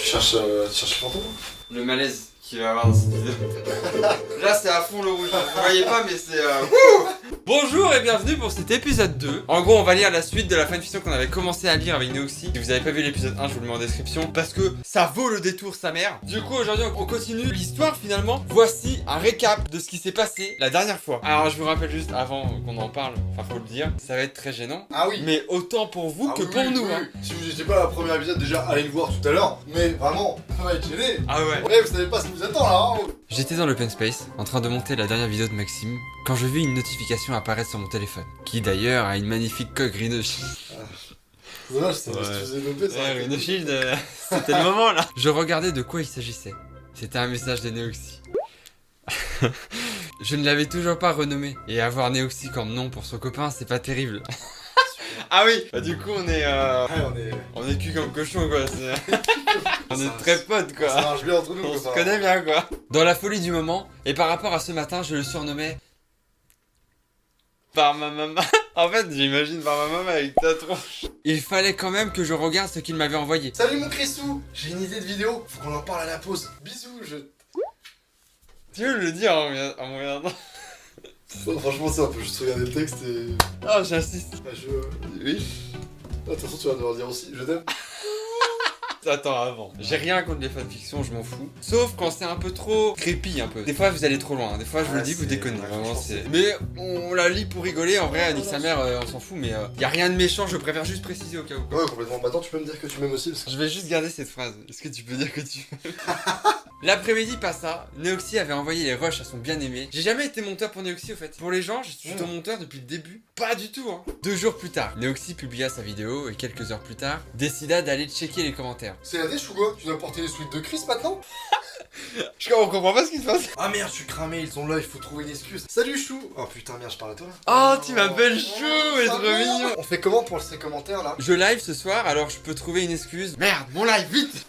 Tu cherches le fantôme? Le malaise qu'il va avoir dans cette vidéo. Là c'est à fond le rouge, vous voyez pas mais c'est Bonjour et bienvenue pour cet épisode 2. En gros on va lire la suite de la fanfiction qu'on avait commencé à lire avec Neoxy. Si vous avez pas vu l'épisode 1 je vous le mets en description parce que ça vaut le détour sa mère. Du coup aujourd'hui on continue l'histoire finalement. Voici un récap de ce qui s'est passé la dernière fois. Alors je vous rappelle juste avant qu'on en parle, enfin faut le dire, ça va être très gênant. Ah oui. Mais autant pour vous que oui, pour nous oui. hein. Si vous étiez pas à la première épisode déjà allez le voir tout à l'heure. Mais vraiment, ça va être gêné. Ah ouais. Ouais, vous savez pas ce qui vous attend là hein. J'étais dans l'open space, en train de monter la dernière vidéo de Maxime, quand je vis une notification apparaître sur mon téléphone, qui d'ailleurs a une magnifique coque Rhino Shield. Dommage, ça Ouais. si tu faisais dopé ça. Rhino Shield, c'était le moment là. Je regardais de quoi il s'agissait. C'était un message de Neoxy. Je ne l'avais toujours pas renommé, et avoir Neoxy comme nom pour son copain, c'est pas terrible. Ah oui. Bah du coup on est Ouais, on est cul comme cochon quoi. On est très potes ça quoi. marche bien entre nous. On quoi, se ça. connaît bien quoi. Dans la folie du moment, et par rapport à ce matin, je le surnommais par ma maman. En fait, j'imagine par ma maman avec ta tronche. Il fallait quand même que je regarde ce qu'il m'avait envoyé. Salut mon Chrisou, j'ai une idée de vidéo, faut qu'on en parle à la pause. Bisous, Tu veux le dire en me regardant? Franchement, c'est un peu juste regarder le texte et. Oh, j'insiste. Ah, Oui. Ah, de toute façon, tu vas devoir dire aussi, je t'aime. Attends, avant. J'ai rien contre les fanfictions, je m'en fous. Sauf quand c'est un peu trop creepy un peu. Des fois vous allez trop loin, des fois je vous le dis, vous déconnez. Vraiment, c'est. Mais on la lit pour rigoler, en vrai, nique sa mère, on s'en fout, mais y a rien de méchant, je préfère juste préciser au cas où. Ouais, complètement. Maintenant, tu peux me dire que tu m'aimes aussi parce que. Je vais juste garder cette phrase. Est-ce que tu peux dire que tu L'après-midi passa, Neoxy avait envoyé les rushs à son bien-aimé. J'ai jamais été monteur pour Neoxy au fait. Pour les gens, je suis ton monteur depuis le début. Pas du tout hein. 2 jours plus tard, Neoxy publia sa vidéo et quelques heures plus tard, décida d'aller checker les commentaires. C'est la dèche ou quoi? Tu dois porter les suites de Chris maintenant? On comprend pas ce qui se passe. Ah merde, je suis cramé, ils sont là, il faut trouver une excuse. Salut Chou! Oh putain, merde, je parle à toi là. Oh, tu m'appelles Chou, et trop mignon. On fait comment pour ces commentaires là? Je live ce soir, alors je peux trouver une excuse. Merde, mon live, vite.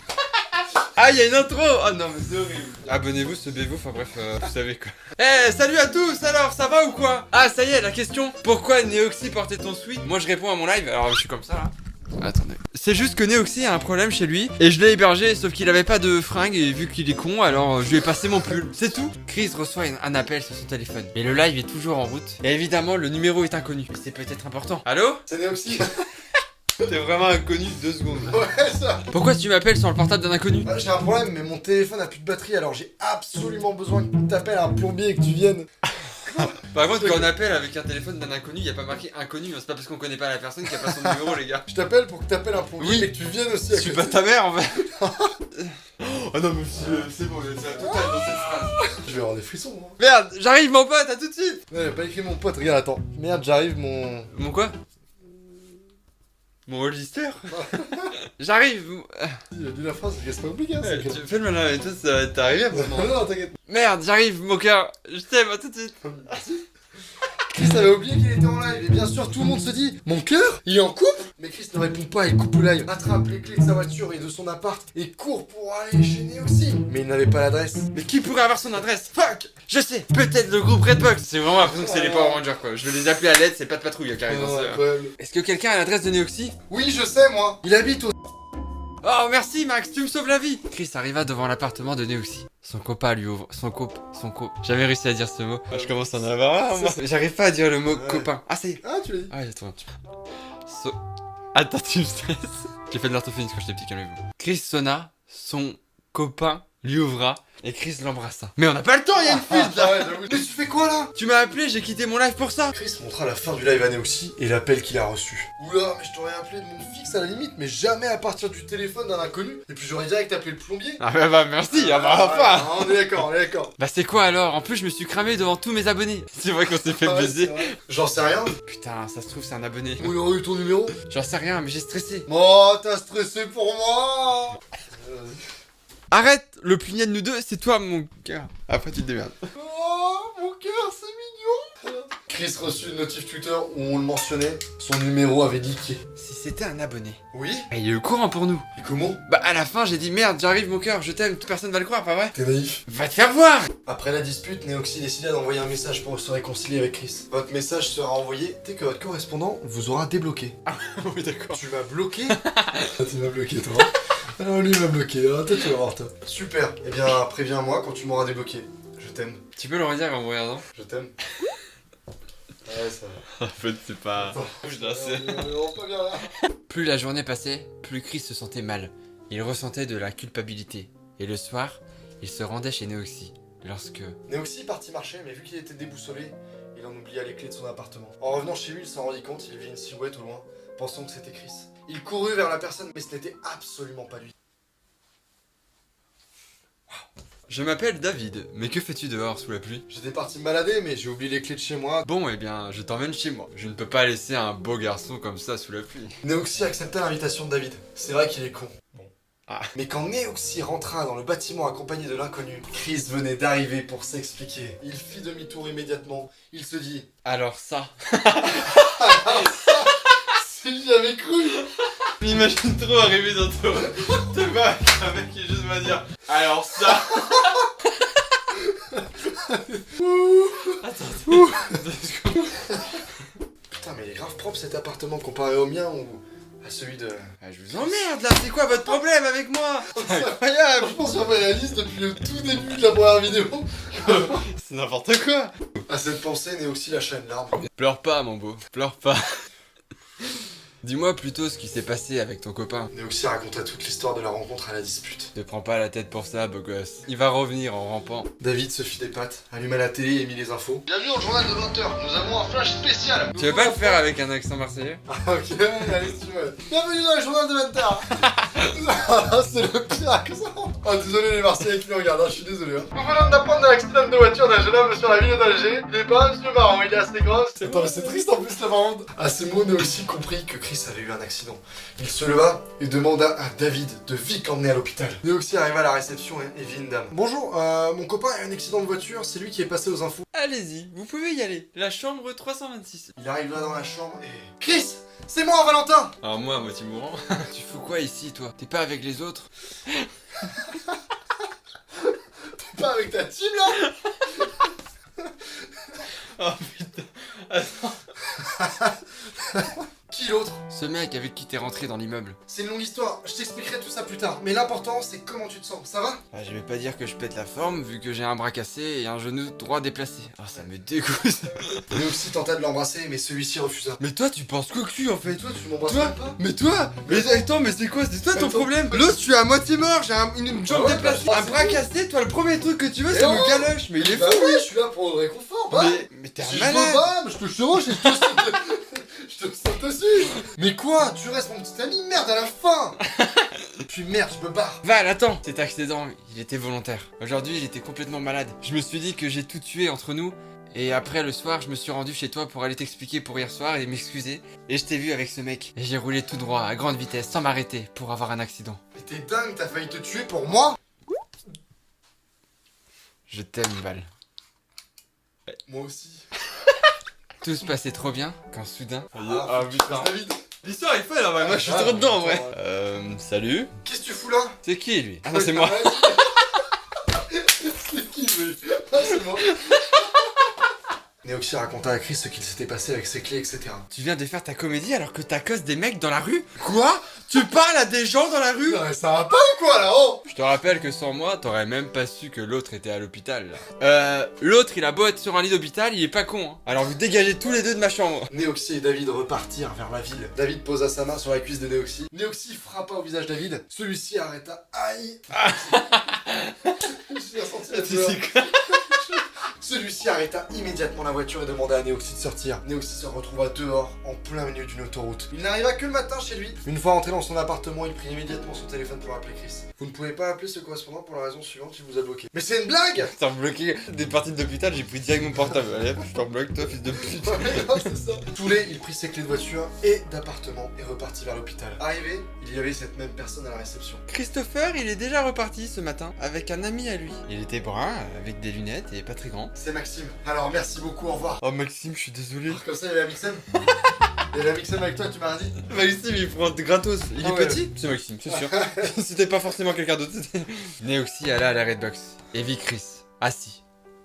Ah, il y a une intro. Oh non, mais c'est horrible. Abonnez-vous, subez-vous, enfin bref, vous savez quoi. Eh, salut à tous, alors, ça va ou quoi? Ah, ça y est, la question. Pourquoi Neoxy portait ton sweat? Moi, je réponds à mon live, alors je suis comme ça, là. Attendez. C'est juste que Neoxy a un problème chez lui, et je l'ai hébergé, sauf qu'il avait pas de fringues, et vu qu'il est con, alors je lui ai passé mon pull. C'est tout. Chris reçoit un appel sur son téléphone. Mais le live est toujours en route, et évidemment, le numéro est inconnu. Mais c'est peut-être important. Allô? C'est Neoxy. T'es vraiment inconnu 2 secondes. Ouais, ça. Pourquoi tu m'appelles sur le portable d'un inconnu? J'ai un problème, mais mon téléphone a plus de batterie, alors j'ai absolument besoin que tu t'appelles un plombier et que tu viennes. Par contre, quand on appelle avec un téléphone d'un inconnu, y a pas marqué inconnu, c'est pas parce qu'on connaît pas la personne qu'il y a pas son numéro, les gars. Je t'appelle pour que t'appelles un plombier Oui. et que tu viennes aussi. Je suis pas ta mère en fait. Oh non, mais c'est bon, c'est la totale dans cette phrase. Je vais avoir des frissons. Hein. Merde, j'arrive mon pote, à tout de suite. Ouais, j'ai pas écrit mon pote, regarde, attends. Merde, j'arrive, mon. Mon quoi? Mon hollister. J'arrive. Il a dit la phrase, c'est pas compliqué, hein. Tu fais le malin, mais toi ça va t'arriver après moi. Non, t'inquiète. Merde, j'arrive, mon cœur. Je t'aime, à tout de suite. Chris avait oublié qu'il était en live et bien sûr tout le monde se dit mon cœur il est en couple. Mais Chris ne répond pas, il coupe le live, attrape les clés de sa voiture et de son appart et court pour aller chez Neoxy. Mais il n'avait pas l'adresse. Mais qui pourrait avoir son adresse? Fuck. Je sais, peut-être le groupe Redbox. C'est vraiment l'impression que c'est les Power Rangers quoi. Je vais les appeler à l'aide, c'est pas de patrouille qui arrive dans ce... Incroyable. Est-ce que quelqu'un a l'adresse de Neoxy? Oui je sais moi. Il habite au... Oh merci Max, tu me sauves la vie. Chris arriva devant l'appartement de Neoxy. Son copain lui ouvre... Son Jamais réussi à dire ce mot. Ah, je commence à en avoir un, moi. J'arrive pas à dire le mot copain. Ah, c'est... Ah tu l'as dit. Ah, j'ai trouvé un petit peu. Attends, tu me stresses. J'ai fait de l'orthophoniste quand j'étais petit, calmez-vous. Chris sonna, son copain lui ouvra et Chris l'embrassa. Mais on n'a pas le temps, il y a une fuite là. Ouais, j'avoue. Mais tu fais quoi là? Tu m'as appelé, j'ai quitté mon live pour ça. Chris montra la fin du live à Neoxy et l'appel qu'il a reçu. Oula, mais je t'aurais appelé de mon fixe à la limite, mais jamais à partir du téléphone d'un inconnu. Et puis j'aurais direct appelé le plombier. Ah bah merci, ah bah enfin. On est d'accord, on est d'accord. Bah c'est quoi alors? En plus je me suis cramé devant tous mes abonnés. C'est vrai qu'on s'est fait Ah ouais, baiser. c'est vrai. J'en sais rien. Putain, ça se trouve c'est un abonné. Où il aurait eu ton numéro? J'en sais rien, mais j'ai stressé. Oh, t'as stressé pour moi. Arrête, le plus niais de nous deux, c'est toi mon cœur. Après tu te démerdes. Oh, mon cœur, c'est mignon. Chris reçut une notif Twitter où on le mentionnait, son numéro avait leaké. Si c'était un abonné. Oui? Bah, il est au courant pour nous. Et comment? Bah à la fin j'ai dit merde, j'arrive mon cœur, je t'aime, toute personne va le croire, pas vrai? T'es naïf. Va te faire voir. Après la dispute, Neoxy décida d'envoyer un message pour se réconcilier avec Chris. Votre message sera envoyé dès que votre correspondant vous aura débloqué. Ah oui d'accord. Tu m'as bloqué? Tu m'as bloqué toi. Ah, lui il m'a bloqué, hein. Toi tu vas voir toi. Super, eh bien préviens-moi quand tu m'auras débloqué. Je t'aime. Tu peux le redire en me regardant? Je t'aime. Ouais, ça va. En fait, c'est pas... On est pas bien là. Plus la journée passait, plus Chris se sentait mal. Il ressentait de la culpabilité. Et le soir, il se rendait chez Neoxy. Lorsque... Neoxy partit marcher, mais vu qu'il était déboussolé, il en oublia les clés de son appartement. En revenant chez lui, il s'en rendit compte, il vit une silhouette au loin, pensant que c'était Chris. Il courut vers la personne, mais ce n'était absolument pas lui. Je m'appelle David, mais que fais-tu dehors sous la pluie? J'étais parti me balader, mais j'ai oublié les clés de chez moi. Bon, eh bien, je t'emmène chez moi. Je ne peux pas laisser un beau garçon comme ça sous la pluie. Neoxy accepta l'invitation de David. C'est vrai qu'il est con. Bon. Ah. Mais quand Neoxy rentra dans le bâtiment accompagné de l'inconnu, Chris venait d'arriver pour s'expliquer. Il fit demi-tour immédiatement. Il se dit... Alors ça... Si j'avais cru. Je m'imagine trop arriver dans te bas avec un mec qui juste va dire alors ça. Attends, Putain, mais il est grave propre cet appartement comparé au mien ou à celui de... Ah, je vous emmerde là, c'est quoi votre problème avec moi? C'est incroyable. Je pense qu'on réalise depuis le tout début de la première vidéo. C'est n'importe quoi. À cette pensée, Neoxy lâcha une larme. Pleure pas mon beau, pleure pas. Dis-moi plutôt ce qui s'est passé avec ton copain. Neoxy raconta toute l'histoire de la rencontre à la dispute. Ne prends pas la tête pour ça, beau gosse. Il va revenir en rampant. David se fit des pattes, alluma la télé et mit les infos. Bienvenue au journal de 20h, nous avons un flash spécial. Tu veux pas le faire avec un accent marseillais? Ah ok, allez si tu veux. Bienvenue dans le journal de 20h. Ah, c'est le pire accent. Ah désolé les Marseillais qui nous regardent, je suis désolé. Nous venons d'apprendre de l'accident de voiture d'un jeune homme sur la ville d'Alger. Il est pas un monsieur marrant, il est assez grand. Attends mais c'est triste en plus la marrante. À ces mots, Neoxy comprit que Chris avait eu un accident. Il se leva et demanda à David de vite l'emmener à l'hôpital. Neoxy arriva à la réception et vit une dame. Bonjour, mon copain a eu un accident de voiture, c'est lui qui est passé aux infos. Allez-y, vous pouvez y aller. La chambre 326. Il arriva dans la chambre et... Chris, c'est moi Valentin. Alors moi, à moitié mourant. Tu fous quoi ici, toi? T'es pas avec les autres? T'es pas avec ta team là? Oh putain. Attends. Qui l'autre? Ce mec avec qui t'es rentré dans l'immeuble. C'est une longue histoire, je t'expliquerai tout ça plus tard. Mais l'important c'est comment tu te sens, ça va? Ah, je vais pas dire que je pète la forme vu que j'ai un bras cassé et un genou droit déplacé. Ah, ça me dégoûte. Neoxy tenta de l'embrasser mais celui-ci refusa. Mais toi, tu penses cocu en fait. Mais toi tu m'embrasses Toi même pas? Mais toi Mais attends, mais c'est quoi? C'est toi ton Attends. problème? L'autre, je suis à moitié mort, j'ai une jambe Ah ouais, déplacée, bah, un bras cassé, toi le premier truc que tu veux c'est Eh me oh galoche, mais il est fou Bah lui. oui, je suis là pour le réconfort, bah. Mais t'es Si un je veux malade. pas, je te chevauche et je te saute. Je te saute dessus. Mais quoi? Tu restes mon petit ami, merde à la fin. Puis merde, je me barre. Val, attends. Cet accident, il était volontaire. Aujourd'hui, il était complètement malade. Je me suis dit que j'ai tout tué entre nous. Et après, le soir, je me suis rendu chez toi pour aller t'expliquer pour hier soir et m'excuser. Et je t'ai vu avec ce mec. Et j'ai roulé tout droit, à grande vitesse, sans m'arrêter, pour avoir un accident. Mais t'es dingue, t'as failli te tuer pour moi? Je t'aime, Val. Moi aussi. Tout se passait trop bien, quand soudain... Ah putain. David, L'histoire est folle, en vrai. Moi, je suis trop dedans, en vrai. Salut. qu'est-ce que tu fous là? C'est qui, lui? Ah non, c'est moi. C'est qui lui? Ah, c'est moi. Neoxy raconta à Chris ce qu'il s'était passé avec ses clés, etc. Tu viens de faire ta comédie alors que t'accostes des mecs dans la rue? Quoi? Tu parles à des gens dans la rue? Non mais ça va pas ou quoi là, oh? Je te rappelle que sans moi, t'aurais même pas su que l'autre était à l'hôpital. Là. L'autre, il a beau être sur un lit d'hôpital, il est pas con. Hein. Alors vous dégagez tous les deux de ma chambre. Neoxy et David repartirent vers la ville. David posa sa main sur la cuisse de Neoxy. Neoxy frappa au visage David. Celui-ci arrêta. Aïe. J'ai ressenti la douleur. Celui-ci arrêta immédiatement la voiture et demanda à Neoxy de sortir. Neoxy se retrouva dehors, en plein milieu d'une autoroute. Il n'arriva que le matin chez lui. Une fois entré dans son appartement, il prit immédiatement son téléphone pour appeler Chris. Vous ne pouvez pas appeler ce correspondant pour la raison suivante, il vous a bloqué. Mais c'est une blague! T'as bloqué des parties de l'hôpital, j'ai pris direct mon portable. Allez, je t'en bloque, toi, fils de pute. Ouais, non, c'est ça. Toulé, il prit ses clés de voiture et d'appartement et repartit vers l'hôpital. Arrivé, il y avait cette même personne à la réception. Christopher, il est déjà reparti ce matin avec un ami à lui. Il était brun, avec des lunettes et pas très grand. C'est Maxime. Alors merci beaucoup, au revoir. Oh Maxime, je suis désolé. Comme ça, il y avait Amixem. Il y avait Amixem avec toi, tu m'as dit. Maxime, il prend gratos. Il Ah est ouais. petit? C'est Maxime, c'est sûr. C'était pas forcément quelqu'un d'autre. Neoxy alla à la Redbox et vit Chris, assis,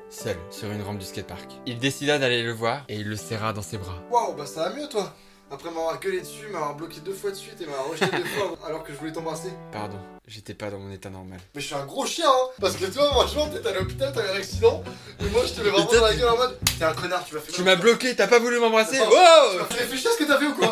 seul, sur une rampe du skatepark. Il décida d'aller le voir et il le serra dans ses bras. Waouh, bah ça va mieux toi. Après m'avoir gueulé dessus, m'avoir bloqué 2 fois de suite et m'avoir rejeté 2 fois alors que je voulais t'embrasser. Pardon, j'étais pas dans mon état normal. Mais je suis un gros chien, hein. Parce que toi, franchement, t'es à l'hôpital, t'as eu un accident. Et moi, je te mets vraiment dans la gueule en mode. T'es un connard, tu m'as fait mal. Tu m'as bloqué, t'as pas voulu m'embrasser. Attends, Oh tu m'as fait réfléchir à ce que t'as fait ou quoi?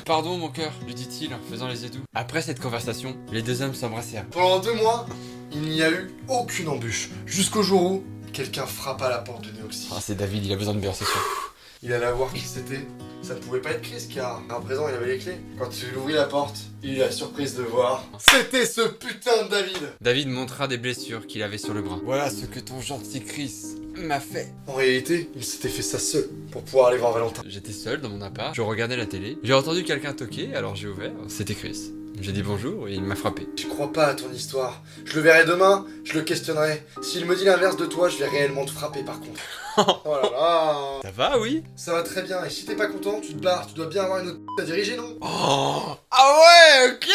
Pardon mon cœur, lui dit-il en faisant les yeux doux. Après cette conversation, les deux hommes s'embrassèrent. Pendant 2 mois, il n'y a eu aucune embûche. Jusqu'au jour où quelqu'un frappe à la porte de Neoxy. Ah c'est David, il a besoin de beurre, c'est sûr. Il allait voir qui c'était. Ça ne pouvait pas être Chris car à présent il avait les clés. Quand il ouvrit la porte, il eut la surprise de voir. C'était ce putain de David! David montra des blessures qu'il avait sur le bras. Voilà ce que ton gentil Chris m'a fait. En réalité, il s'était fait ça seul pour pouvoir aller voir Valentin. J'étais seul dans mon appart, je regardais la télé. J'ai entendu quelqu'un toquer, alors j'ai ouvert. C'était Chris. J'ai dit bonjour et il m'a frappé. Je crois pas à ton histoire. Je le verrai demain, je le questionnerai. S'il me dit l'inverse de toi, je vais réellement te frapper par contre. Oh là là! Ça va, oui? Ça va très bien, et si t'es pas content, tu te barres. Tu dois bien avoir une autre à diriger, non? Oh! Ah ouais, ok!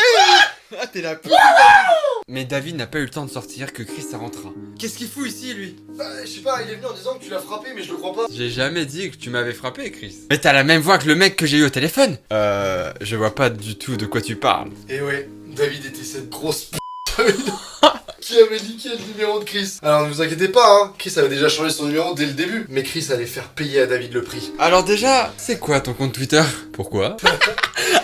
Ah t'es la pute! Mais David n'a pas eu le temps de sortir que Chris rentra. Qu'est-ce qu'il fout ici, lui? Bah, je sais pas, il est venu en disant que tu l'as frappé, mais je le crois pas. J'ai jamais dit que tu m'avais frappé, Chris. Mais t'as la même voix que le mec que j'ai eu au téléphone. Je vois pas du tout de quoi tu parles. Et ouais, David était cette grosse p*** qui avait niqué le numéro de Chris. Alors ne vous inquiétez pas, hein, Chris avait déjà changé son numéro dès le début. Mais Chris allait faire payer à David le prix. Alors déjà, c'est quoi ton compte Twitter? Pourquoi?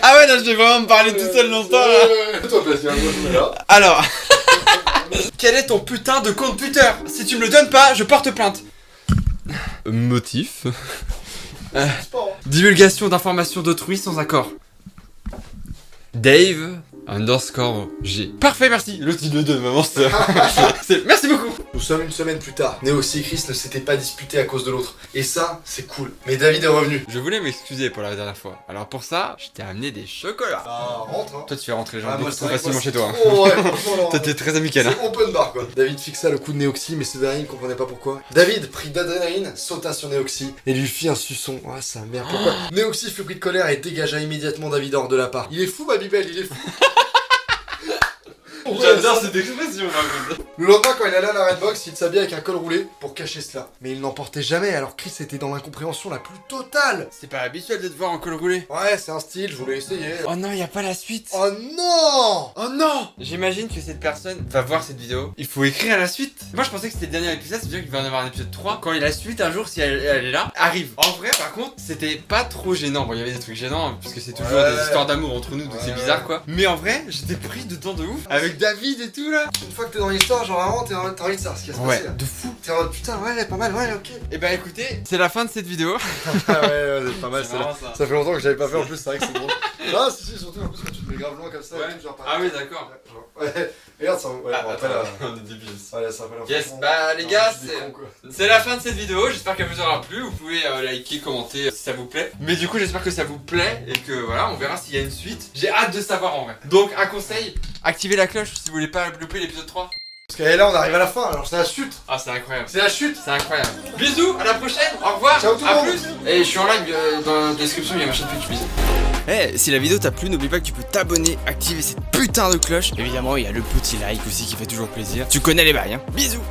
Ah ouais, là je vais vraiment me parler tout seul longtemps là. Toi, Bastien, moi je me mets là. Alors, quel est ton putain de compte Twitter? Si tu me le donnes pas, je porte plainte. Motif C'est pas, hein. Divulgation d'informations d'autrui sans accord. Dave underscore G. Parfait, merci. L'autre il le donne, maman. Merci beaucoup. Nous sommes une semaine plus tard. Néoxy et Chris ne s'étaient pas disputés à cause de l'autre. Et ça, c'est cool. Mais David est revenu. Je voulais m'excuser pour la dernière fois. Alors pour ça, je t'ai amené des chocolats. Ah, rentre, hein. Toi tu fais rentrer les gens Ah, moi, beaucoup c'est trop vrai que facilement moi, chez c'est toi. trop, ouais, franchement, non. Toi t'es très amical. Hein. C'est open bar quoi. David fixa le coup de Néoxy, mais ce dernier ne comprenait pas pourquoi. David, pris d'adrénaline, sauta sur Néoxy et lui fit un suçon. Ah, sa mère, pourquoi? Néoxy fut pris de colère et dégagea immédiatement David hors de l'appart. Il est fou, ma bibelle, il est fou. J'adore cette expression par contre. Le lendemain, quand il allait à la Redbox, il s'habillait avec un col roulé pour cacher cela. Mais il n'en portait jamais, alors Chris était dans l'incompréhension la plus totale. C'est pas habituel de te voir en col roulé. Ouais, c'est un style, je voulais essayer. Oh non, y a pas la suite. Oh non! Oh non! J'imagine que cette personne va voir cette vidéo. Il faut écrire à la suite. Moi je pensais que c'était le dernier épisode, c'est-à-dire qu'il va y en avoir un épisode 3. Quand il la suite, un jour, si elle est là, arrive. En vrai, par contre, c'était pas trop gênant. Bon, il y avait des trucs gênants, puisque c'est toujours Ouais. des histoires d'amour entre nous, donc c'est bizarre quoi. Mais en vrai, j'étais pris dedans de ouf. Avec David et tout là. Une fois que t'es dans l'histoire, genre vraiment, t'as envie de savoir ce qui va se passer là. de fou. T'es en mode putain, ouais, pas mal, ouais, ok. Et bah écoutez, c'est la fin de cette vidéo. Ah ouais, c'est pas mal, C'est c'est marrant, là. ça. Ça fait longtemps que j'avais pas fait en plus, c'est vrai que c'est drôle. Ah, si, surtout en plus quand tu te mets grave loin comme ça, et tout, genre par Ah oui, d'accord. Ouais, regarde ça, ouais, bon, après là. on est débiles. Ouais, ça va pas Yes, franchement. bah les Non, gars, je suis des cons, quoi. c'est la fin de cette vidéo, j'espère qu'elle vous aura plu, vous pouvez liker, commenter si ça vous plaît. Mais du coup j'espère que ça vous plaît et que voilà, on verra s'il y a une suite. J'ai hâte de savoir en vrai. Donc un conseil, activez la cloche si vous voulez pas louper l'épisode 3. Parce que là, on arrive à la fin, alors c'est la chute. Ah c'est incroyable. C'est la chute. C'est incroyable. Bisous, à la prochaine, au revoir, Ciao tout le à monde. plus. Et je suis en live dans la description, il y a ma chaîne Twitch, bisous. Si la vidéo t'a plu, n'oublie pas que tu peux t'abonner, activer cette putain de cloche. Évidemment, il y a le petit like aussi qui fait toujours plaisir. Tu connais les bails, hein. Bisous.